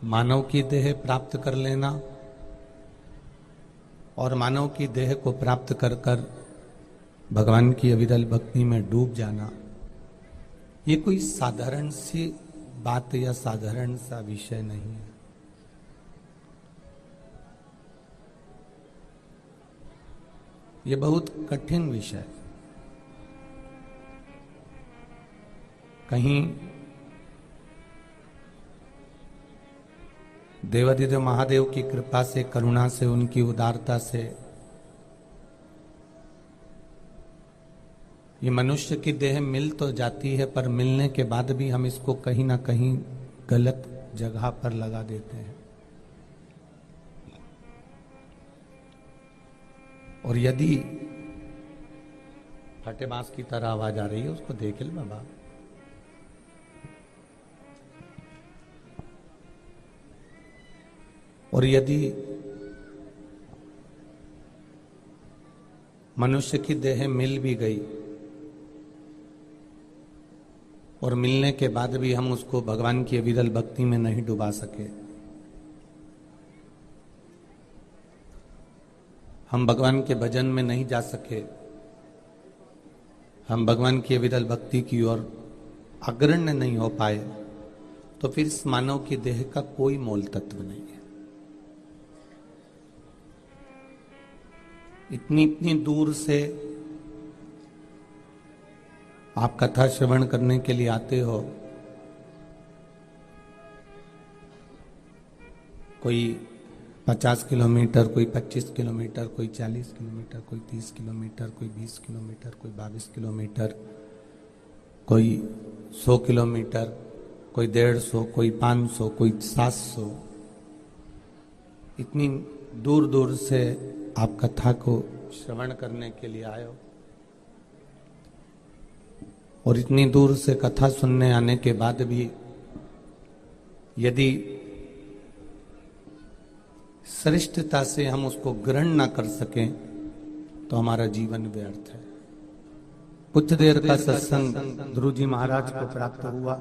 मानव की देह प्राप्त कर लेना और मानव की देह को प्राप्त कर कर भगवान की अविरल भक्ति में डूब जाना, ये कोई साधारण सी बात या साधारण सा विषय नहीं है। ये बहुत कठिन विषय है। कहीं देवादिदेव महादेव की कृपा से, करुणा से, उनकी उदारता से ये मनुष्य की देह मिल तो जाती है, पर मिलने के बाद भी हम इसको कहीं ना कहीं गलत जगह पर लगा देते हैं। और यदि फटे बांस की तरह आवाज आ रही है, उसको देख ले बाबा। और यदि मनुष्य की देह मिल भी गई और मिलने के बाद भी हम उसको भगवान की अविरल भक्ति में नहीं डुबा सके, हम भगवान के भजन में नहीं जा सके, हम भगवान की अविरल भक्ति की ओर अग्रण्य नहीं हो पाए, तो फिर इस मानव की देह का कोई मोल तत्व नहीं है। इतनी इतनी दूर से आप कथा श्रवण करने के लिए आते हो। कोई 50 किलोमीटर, कोई 25 किलोमीटर, कोई 40 किलोमीटर, कोई 30 किलोमीटर, कोई 20 किलोमीटर, कोई 22 किलोमीटर, कोई 100 किलोमीटर, कोई 150, कोई 500, कोई 700। इतनी दूर दूर से आप कथा को श्रवण करने के लिए आए हो, और इतनी दूर से कथा सुनने आने के बाद भी यदि श्रेष्ठता से हम उसको ग्रहण ना कर सकें, तो हमारा जीवन व्यर्थ है। कुछ देर का सत्संग ध्रुव जी महाराज को प्राप्त हुआ,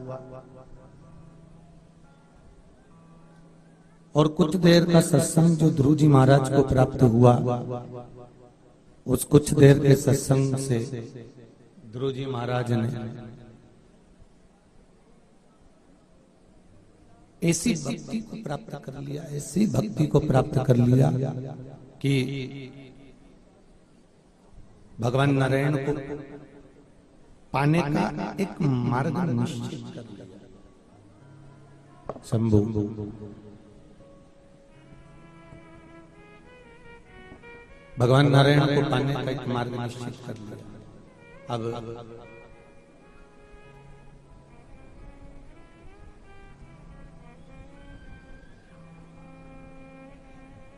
और कुछ देर का सत्संग जो ध्रुव जी महाराज को प्राप्त हुआ, उस कुछ देर के सत्संग से ध्रुव जी महाराज ने ऐसी भक्ति को प्राप्त कर लिया, ऐसी भक्ति को प्राप्त कर लिया कि भगवान नारायण को पाने का एक मार्ग निश्चित कर लिया। शंभु भगवान नारायण को पाने का एक मार्ग निश्चित कर लिया। अब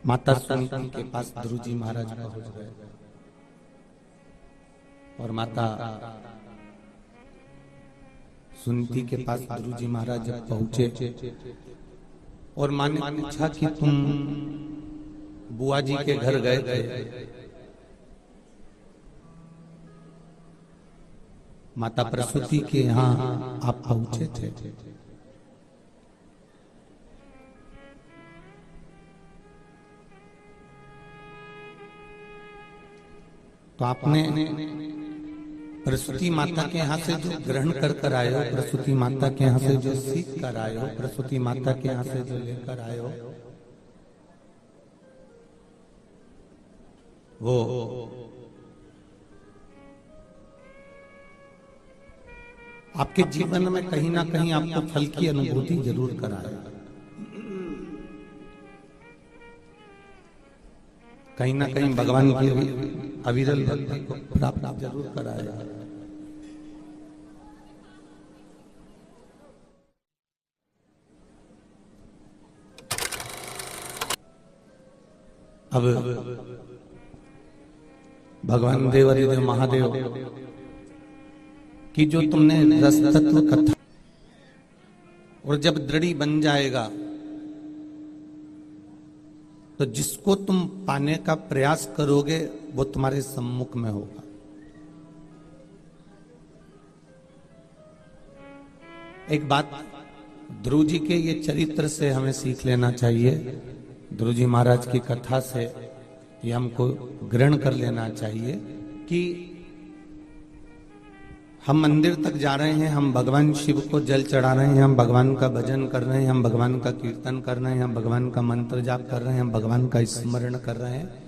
माता सुनीति के पास ध्रुव जी महाराज पहुंच गए, और माता सुनीति के पास ध्रुव जी महाराज जब पहुंचे और माँ ने पूछा कि तुम बुआ जी के घर गए थे। माता प्रसूति के यहाँ आप पहुंचे थे। तो आपने प्रसूति माता के यहाँ से जो ग्रहण कर आए हो, प्रसूति माता के यहाँ से जो सीख कर आए हो, प्रसूति माता के यहाँ से जो लेकर आए हो, वो आपके जीवन में कहीं ना कहीं आपको फल की अनुभूति जरूर कराएगा। कहीं ना कहीं भगवान की अविरल भक्ति को प्राप्त जरूर कराएगा। अब भगवान देवादिदेव महादेव कि जो तुमने रस तत्व कथा, और जब दृढ़ी बन जाएगा तो जिसको तुम पाने का प्रयास करोगे वो तुम्हारे सम्मुख में होगा। एक बात ध्रुव जी के ये चरित्र से हमें सीख लेना चाहिए, ध्रुव जी महाराज की कथा से ये हमको ग्रहण कर लेना चाहिए कि हम मंदिर तक जा रहे हैं, हम भगवान शिव को जल चढ़ा रहे हैं, हम भगवान का भजन कर रहे हैं, हम भगवान का कीर्तन कर रहे हैं, हम भगवान का मंत्र जाप कर रहे हैं, हम भगवान का स्मरण कर रहे हैं।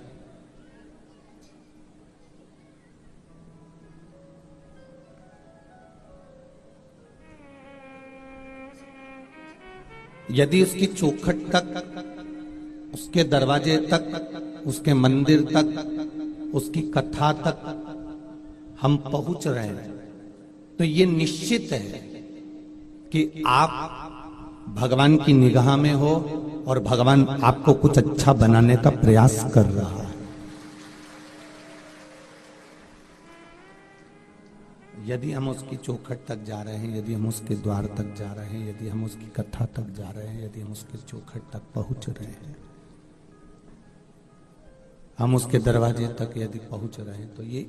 यदि उसकी चौखट तक, उसके दरवाजे तक, उसके मंदिर तक, उसकी कथा तक हम पहुंच रहे हैं तो ये निश्चित है कि आप भगवान की निगाह में हो और भगवान आपको कुछ अच्छा बनाने का प्रयास कर रहा है। यदि हम उसकी चौखट तक जा रहे हैं, यदि हम उसके द्वार तक जा रहे हैं, यदि हम उसकी कथा तक जा रहे हैं, यदि हम उसके चौखट तक पहुंच रहे हैं, हम उसके दरवाजे तक यदि पहुंच रहे हैं, तो ये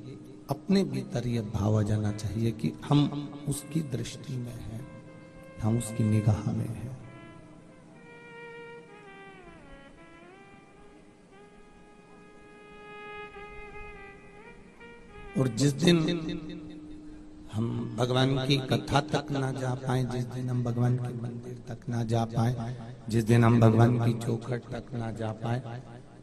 अपने भीतर ये भाव आ जाना चाहिए कि हम उसकी दृष्टि में हैं, हम उसकी निगाह में हैं। और जिस दिन हम भगवान की कथा तक ना जा पाए, जिस दिन हम भगवान के मंदिर तक ना जा पाए, जिस दिन हम भगवान की चौखट तक ना जा पाए,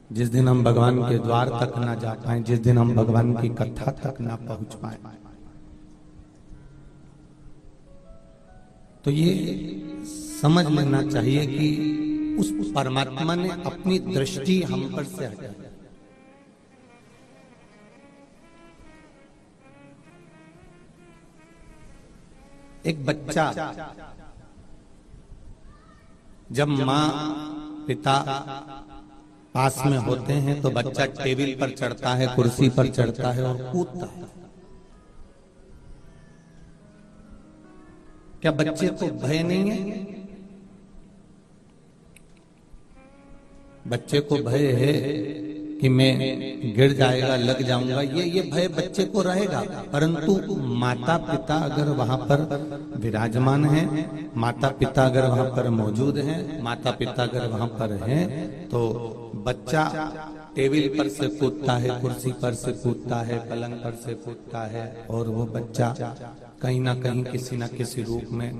जिस दिन हम भगवान के द्वार तक ना जा पाए, जिस दिन हम भगवान की कथा तक ना पहुंच पाए, तो ये समझ लेना चाहिए कि उस परमात्मा ने अपनी दृष्टि हम पर से हटा दी। एक बच्चा जब माँ पिता पास में होते हैं तो बच्चा टेबल पर चढ़ता है, कुर्सी पर चढ़ता है और कूदता है। क्या बच्चे को भय नहीं है? बच्चे को भय है कि मैं गिर जाएगा, लग जाऊंगा, ये भय बच्चे को रहेगा। परंतु माता पिता अगर वहां पर विराजमान हैं, माता पिता अगर वहां पर मौजूद हैं, माता पिता अगर वहां पर हैं, तो बच्चा टेबल पर से कूदता है, कुर्सी पर से कूदता है, पलंग पर से कूदता है, और वो बच्चा कहीं ना कहीं किसी न किसी रूप में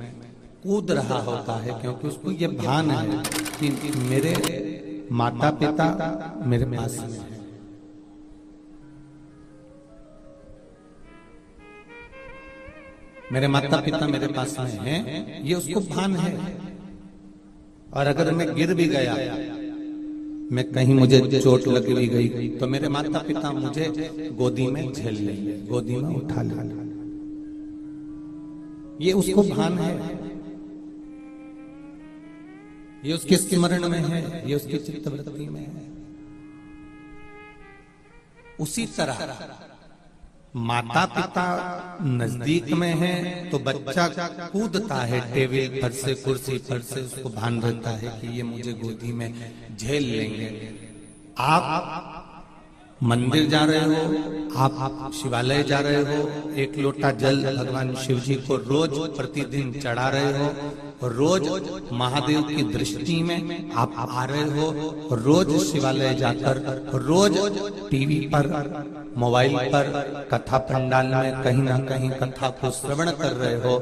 कूद रहा होता है, क्योंकि उसको ये भान है कि मेरे माता पिता मेरे पास में है। मेरे माता पिता मेरे पास में हैं, ये उसको भान है। और अगर मैं गिर भी गया, मैं कहीं मुझे चोट लग भी गई, तो मेरे माता पिता मुझे गोदी में झेल लेंगे, गोदी में उठा लेंगे। ये उसको भान है, ये उसके स्मरण में है, ये उसकी चित्तवृत्ति में है। उसी तरह माता पिता नजदीक में है तो बच्चा कूदता है टेबल पर से, कुर्सी पर से, उसको भान रहता है कि ये मुझे गोदी में झेल लेंगे। आप मंदिर जा रहे हो, आप शिवालय जा रहे हो, एक लोटा जल भगवान शिव जी को रोज प्रतिदिन चढ़ा रहे हो, रोज महादेव की दृष्टि में आप आ रहे हो, रोज शिवालय जाकर, रोज टीवी पर, मोबाइल पर, कथा पंडाल में कहीं ना कहीं कथा को श्रवण कर रहे हो,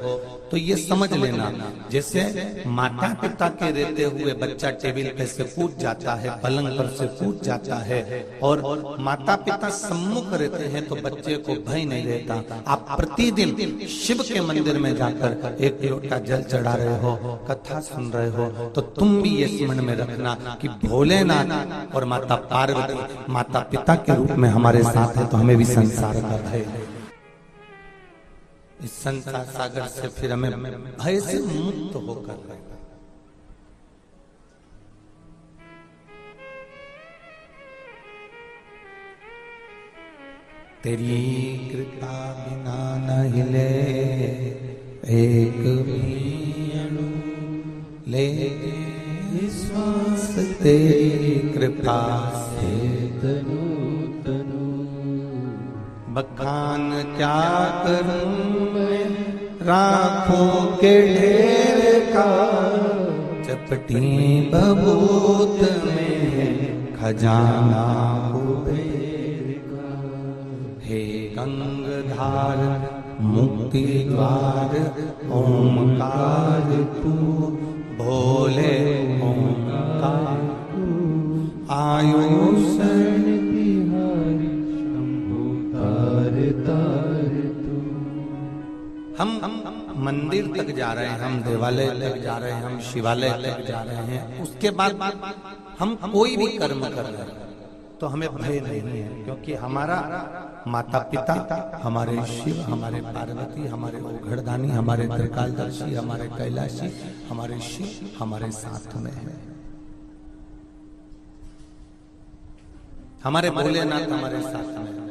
तो ये समझ लेना जैसे माता पिता के रहते हुए बच्चा टेबल पे से कूद जाता है, पलंग पर से कूद जाता है, और माता पिता सम्मुख रहते हैं तो बच्चे को भय नहीं रहता। आप प्रतिदिन शिव के मंदिर में जाकर एक लोटा जल चढ़ा रहे हो, कथा सुन रहे हो, तो तुम भी ये स्मरण में रखना कि भोलेनाथ और माता पार्वती माता पिता के रूप में हमारे साथ है, तो हमें भी संसार का भय है। इस संसार सागर से फिर हमें भय से मुक्त होकर रहेगा। तेरी कृपा बिना न हिले एक भी अणु, ले विश्वास तेरी कृपा से तनु तनु। बखान क्या करूं मैं राखों के ढेर का, चपटी बबूत में खजाना कुबेर का। हे गंगधार मुक्ति द्वार ओमकार तू, भोले ओमकार आयुषण बिहारी शंभु तार तार तू। हम मंदिर तक जा रहे हैं, हम देवालय तक जा रहे हैं, हम शिवालय तक जा रहे हैं, उसके बाद हम कोई भी कर्म कर रहे हैं तो हमें भय नहीं है, क्योंकि हमारा माता पिता, हमारे शिव, हमारे पार्वती, हमारे ओघड़दानी, हमारे त्रिकालदर्शी, हमारे कैलाशी, हमारे शिव हमारे साथ में है। हमारे भोलेनाथ हमारे साथ में है।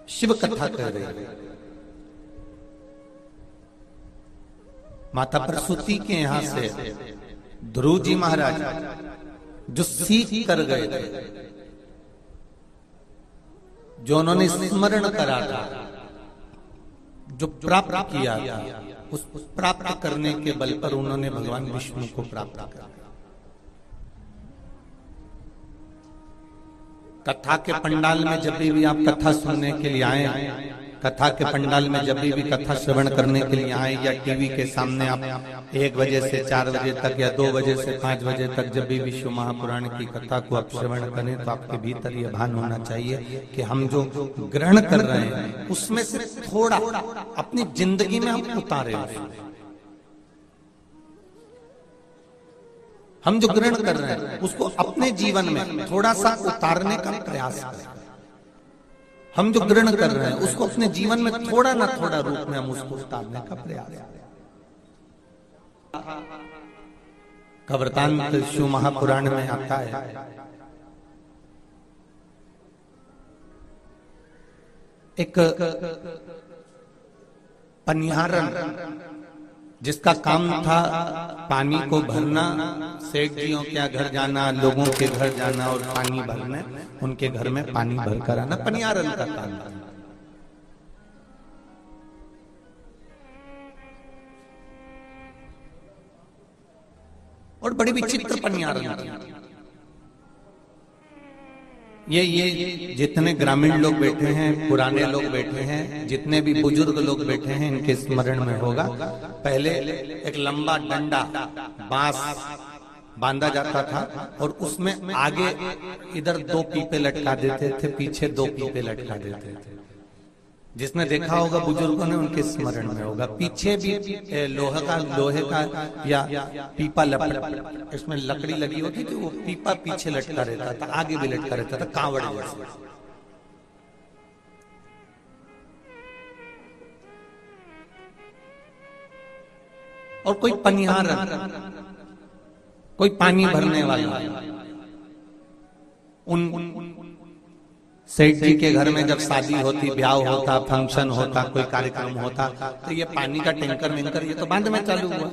शिव कथा कर रही है। माता प्रसूति के यहां से ध्रुव जी महाराज जो सीख कर गए थे, जो उन्होंने स्मरण करा था, जो प्राप्त किया था, उस प्राप्त करने के बल पर उन्होंने भगवान विष्णु को प्राप्त किया। कथा के पंडाल में जब भी आप कथा सुनने के लिए आए, कथा के पंडाल में जब भी कथा श्रवण करने के लिए आए, या टीवी के सामने आप 1 बजे से 4 बजे तक या 2 बजे से 5 बजे तक जब भी विश्व महापुराण की कथा को आप श्रवण करें, तो आपके भीतर यह भान होना चाहिए कि हम जो ग्रहण कर रहे हैं उसमें से थोड़ा अपनी जिंदगी में हम उतारे। हम जो ग्रहण कर रहे हैं उसको अपने जीवन में थोड़ा सा उतारने का प्रयास करें। हम जो ग्रहण कर रहे हैं उसको अपने जीवन में थोड़ा ना थोड़ा रूप में हम उसको उतारने का प्रयास करें। कवृतांत शिव महापुराण में आता है, एक पनिहारन जिसका काम था पानी को भरना, सेठ जियों के घर जाना, लोगों के घर जाना और पानी भरना, उनके घर में पानी भर कर आना, पनिहारन का काम था। और बड़ी विचित्र पनिहारन थी। ये जितने ग्रामीण लोग बैठे हैं, पुराने लोग बैठे हैं, जितने भी बुजुर्ग लोग बैठे हैं, इनके स्मरण में होगा, पहले एक लंबा डंडा बांस बांधा जाता था और उसमें आगे इधर 2 पीपे लटका देते थे, पीछे 2 पीपे लटका देते थे। जिसने देखा होगा बुजुर्गों ने, उनके स्मरण में होगा। पीछे भी लोहे का या पीपा लपट, इसमें लकड़ी लगी होती थी, वो पीपा पीछे लटका रहता था, आगे भी लटका रहता था, कांवड़ जैसे। और कोई पनिहार, कोई पानी भरने वाला, उन सेठ जी के घर में जब शादी होती, ब्याह होता, फंक्शन होता, कोई कार्यक्रम होता, तो ये पानी का टैंकर वेंकर ये तो बाद में चालू हुआ।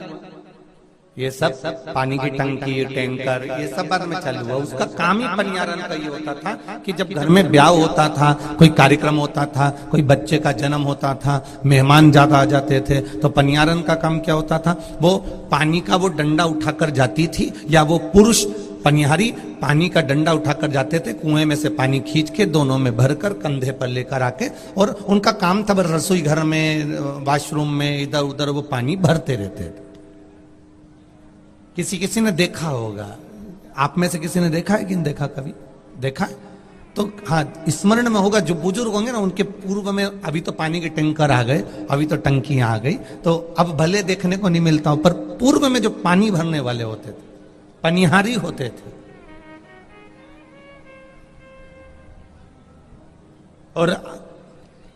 ये सब पानी की टंकी, टैंकर, ये सब बाद में चालू हुआ। उसका काम ही पनिहारन का ये होता था कि जब घर में ब्याह होता था, कोई कार्यक्रम होता था, कोई बच्चे का जन्म होता था, मेहमान ज्यादा आ जाते थे, तो पनिहारन का काम क्या होता था, वो पानी का वो डंडा उठाकर जाती थी, या वो पुरुष पनिहारी पानी का डंडा उठाकर जाते थे, कुएं में से पानी खींच के दोनों में भरकर कंधे पर लेकर आके, और उनका काम था रसोई घर में, वॉशरूम में, इधर उधर वो पानी भरते रहते थे। किसी ने देखा होगा, आप में से किसी ने देखा है कि नहीं देखा, कभी देखा है तो हाँ स्मरण में होगा। जो बुजुर्ग होंगे ना, उनके पूर्व में अभी तो पानी के टैंकर आ गए, अभी तो टंकियां आ गई, तो अब भले देखने को नहीं मिलता हो, पर पूर्व में जो पानी भरने वाले होते थे, पनिहारी होते थे। और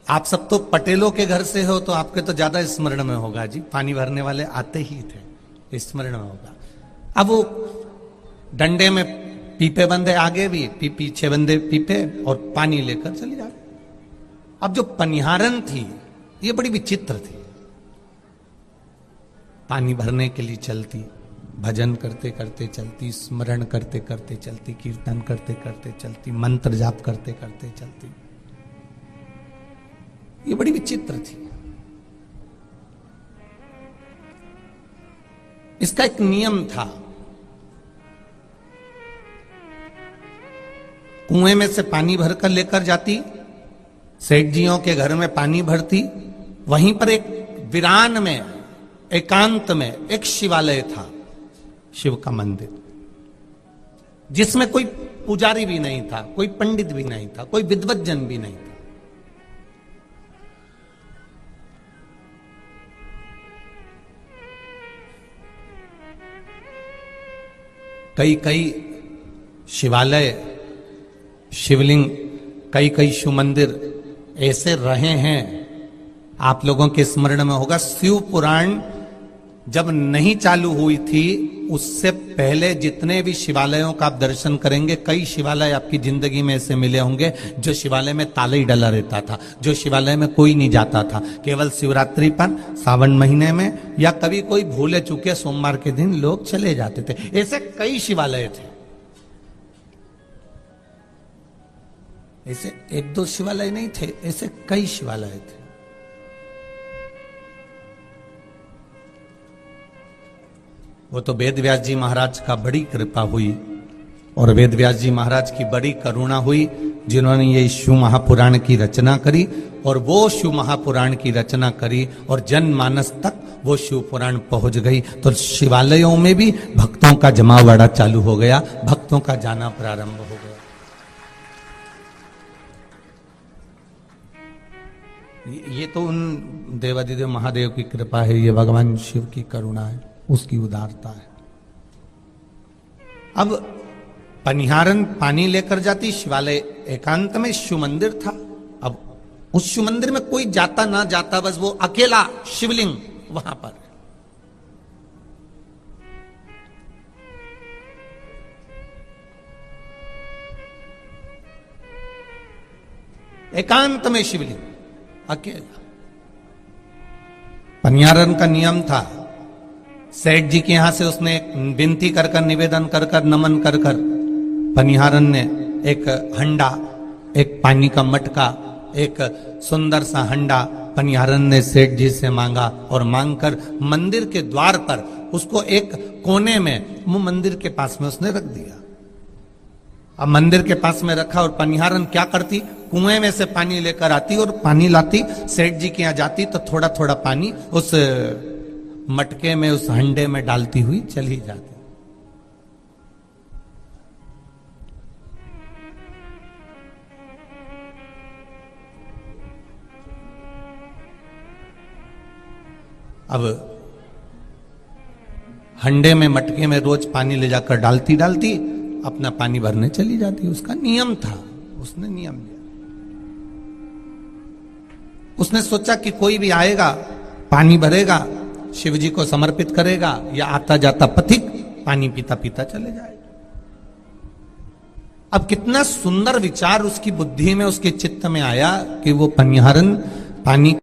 आप सब तो पटेलों के घर से हो, तो आपके तो ज्यादा स्मरण में होगा जी, पानी भरने वाले आते ही थे, स्मरण में होगा। अब वो डंडे में पीपे बंधे, आगे भी पीछे बंधे पीपे, और पानी लेकर चली जा। अब जो पनिहारन थी ये बड़ी विचित्र थी। पानी भरने के लिए चलती, भजन करते करते चलती, स्मरण करते करते चलती, कीर्तन करते करते चलती, मंत्र जाप करते करते चलती। ये बड़ी विचित्र थी। इसका एक नियम था। कुएं में से पानी भरकर लेकर जाती, सेठ जियों के घर में पानी भरती, वहीं पर एक वीरान में, एकांत में एक शिवालय था, शिव का मंदिर, जिसमें कोई पुजारी भी नहीं था, कोई पंडित भी नहीं था, कोई विद्वज्जन भी नहीं था। कई कई शिवालय, शिवलिंग, कई कई शिव मंदिर ऐसे रहे हैं। आप लोगों के स्मरण में होगा, शिव पुराण जब नहीं चालू हुई थी, उससे पहले जितने भी शिवालयों का आप दर्शन करेंगे, कई शिवालय आपकी जिंदगी में ऐसे मिले होंगे जो शिवालय में ताला ही डला रहता था, जो शिवालय में कोई नहीं जाता था। केवल शिवरात्रि पर, सावन महीने में, या कभी कोई भूले चूके सोमवार के दिन लोग चले जाते थे। ऐसे कई शिवालय थे। ऐसे एक दो शिवालय नहीं थे, ऐसे कई शिवालय थे। वो तो वेद व्यास जी महाराज का बड़ी कृपा हुई, और वेद व्यास जी महाराज की बड़ी करुणा हुई, जिन्होंने ये शिव महापुराण की रचना करी। और वो शिव महापुराण की रचना करी और जनमानस तक वो शिव पुराण पहुंच गई, तो शिवालयों में भी भक्तों का जमावड़ा चालू हो गया, भक्तों का जाना प्रारंभ हो गया। ये तो उन देवादिदेव महादेव की कृपा है, ये भगवान शिव की करुणा है, उसकी उदारता है। अब पनिहारन पानी लेकर जाती, शिवालय एकांत में शिव मंदिर था। अब उस शिव मंदिर में कोई जाता ना जाता, बस वो अकेला शिवलिंग वहां पर। एकांत में शिवलिंग अकेला। पनिहारन का नियम था, सेठ जी के यहां से उसने विनती कर कर, निवेदन कर कर, नमन कर कर, पनिहारन ने एक हंडा, एक पानी का मटका, एक सुंदर सा हंडा पनिहारन ने सेठ जी से मांगा, और मांगकर मंदिर के द्वार पर उसको एक कोने में, वो मंदिर के पास में उसने रख दिया। अब मंदिर के पास में रखा, और पनिहारन क्या करती, कुएं में से पानी लेकर आती और पानी लाती, सेठ जी के यहां जाती तो थोड़ा थोड़ा पानी उस मटके में, उस हंडे में डालती हुई चली जाती। अब हंडे में, मटके में रोज पानी ले जाकर डालती डालती अपना पानी भरने चली जाती। उसका नियम था, उसने नियम लिया। उसने सोचा कि कोई भी आएगा, पानी भरेगा, शिव जी को समर्पित करेगा, या आता जाता पथिक पानी पीता पीता चले जाएगा। अब कितना सुंदर विचार उसकी बुद्धि में, उसके चित्त में आया कि वो पनिहारन पानी